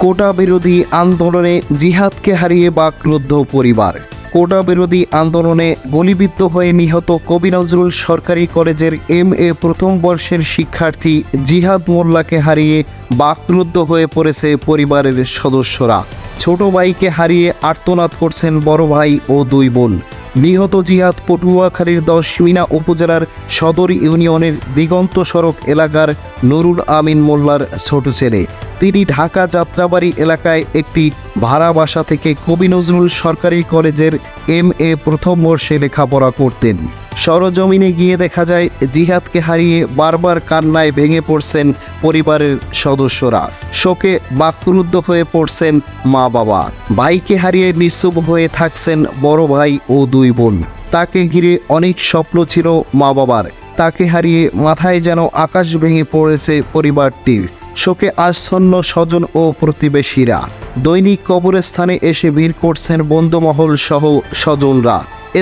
কোটা বিরোধী আন্দোলনে জিহাদকে হারিয়ে বাকরুদ্ধ পরিবার। কোটা বিরোধী আন্দোলনে গুলিবিদ্ধ হয়ে নিহত কবি নজরুল সরকারি কলেজের MA প্রথম বর্ষের শিক্ষার্থী জিহাদ মোল্লাকে হারিয়ে বাকরুদ্ধ হয়ে পড়েছে পরিবারের সদস্যরা। ছোট ভাইকে হারিয়ে আর্তনাদ করছেন বড় ভাই ও দুই বোন। নিহত জিহাদ পটুয়াখালীর 10 মিনা উপজেলার সদর ইউনিয়নের দিগন্ত সড়ক এলাকার নুরুল আমিন মোল্লার ছোট ছেলে। তিনি ঢাকা যাত্রাবাড়ি এলাকায় একটি ভাড়া বাসা থেকে কবি নজরুল সরকারি কলেজের MA প্রথম বর্ষে লেখাপড়া করতেন। সরজমিনে গিয়ে দেখা যায় জিহাদকে হারিয়ে বারবার কান্নায় ভেঙে পড়ছেন পরিবারের সদস্যরা। শোকে বাকরুদ্ধ হয়ে পড়ছেন মা বাবা। ভাইকে হারিয়ে নিঃস্ব হয়ে থাকছেন বড় ভাই ও দুই বোন। তাকে ঘিরে অনেক স্বপ্ন ছিল মা বাবার। তাকে হারিয়ে মাথায় যেন আকাশ ভেঙে পড়েছে পরিবারটির। শোকে আচ্ছন্ন স্বজন ও প্রতিবেশীরা। দৈনিক কবরস্থানে এসে ভিড় করছেন বন্ধুমহল সহ স্বজনরা।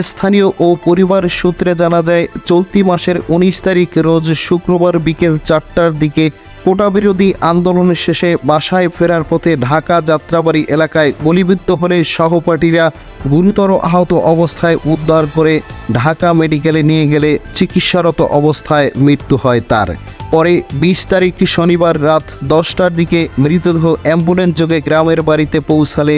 স্থানীয় ও পরিবার সূত্রে জানা যায়, চলতি মাসের 19 তারিখ রোজ শুক্রবার বিকেল 4টার দিকে কোটা বিরোধী আন্দোলন শেষে বাসায় ফেরার পথে ঢাকা যাত্রাবাড়ি এলাকায় গুলিবিদ্ধ হলে সহপাঠীরা গুরুতর আহত অবস্থায় উদ্ধার করে ঢাকা মেডিকেলে নিয়ে গেলে চিকিৎসারত অবস্থায় মৃত্যু হয় তার। পরে 20 তারিখ শনিবার রাত 10টার দিকে মৃতদেহ অ্যাম্বুলেন্স যোগে গ্রামের বাড়িতে পৌঁছালে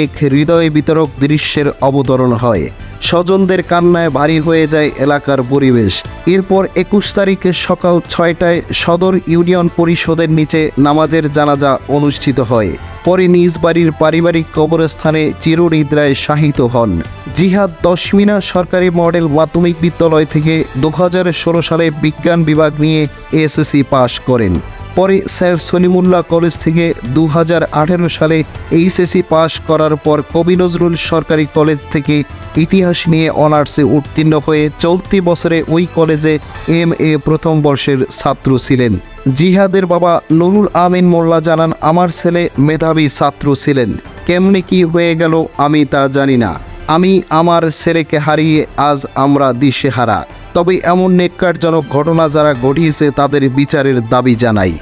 এক হৃদয় বিতরক দৃশ্যের অবতরণ হয়। স্বজনদের কান্নায় ভারী হয়ে যায় এলাকার পরিবেশ। এরপর 21 তারিখে সকাল 6টায় সদর ইউনিয়ন পরিষদের নিচে নামাজের জানাজা অনুষ্ঠিত হয়। পরে নিজ বাড়ির পারিবারিক কবরস্থানে চিরনিদ্রায় শায়িত হন। জিহাদ 10 মিনা সরকারি মডেল মাধ্যমিক বিদ্যালয় থেকে 2016 সালে বিজ্ঞান বিভাগ নিয়ে SSC পাশ করেন। পরে স্যার সলিমুল্লাহ কলেজ থেকে 2018 সালে HSC পাশ করার পর কবি নজরুল সরকারি কলেজ থেকে ইতিহাস নিয়ে অনার্সে উত্তীর্ণ হয়ে চলতি বছরে ওই কলেজে MA প্রথম বর্ষের ছাত্র ছিলেন। জিহাদের বাবা নুরুল আমিন মোল্লা জানান, আমার ছেলে মেধাবী ছাত্র ছিলেন, কেমনে কি হয়ে গেল আমি তা জানি না। আমি আমার ছেলেকে হারিয়ে আজ আমরা দিশেহারা। তবে এমন নেককারজনক ঘটনা যারা ঘটিয়েছে তাদের বিচারের দাবি জানাই।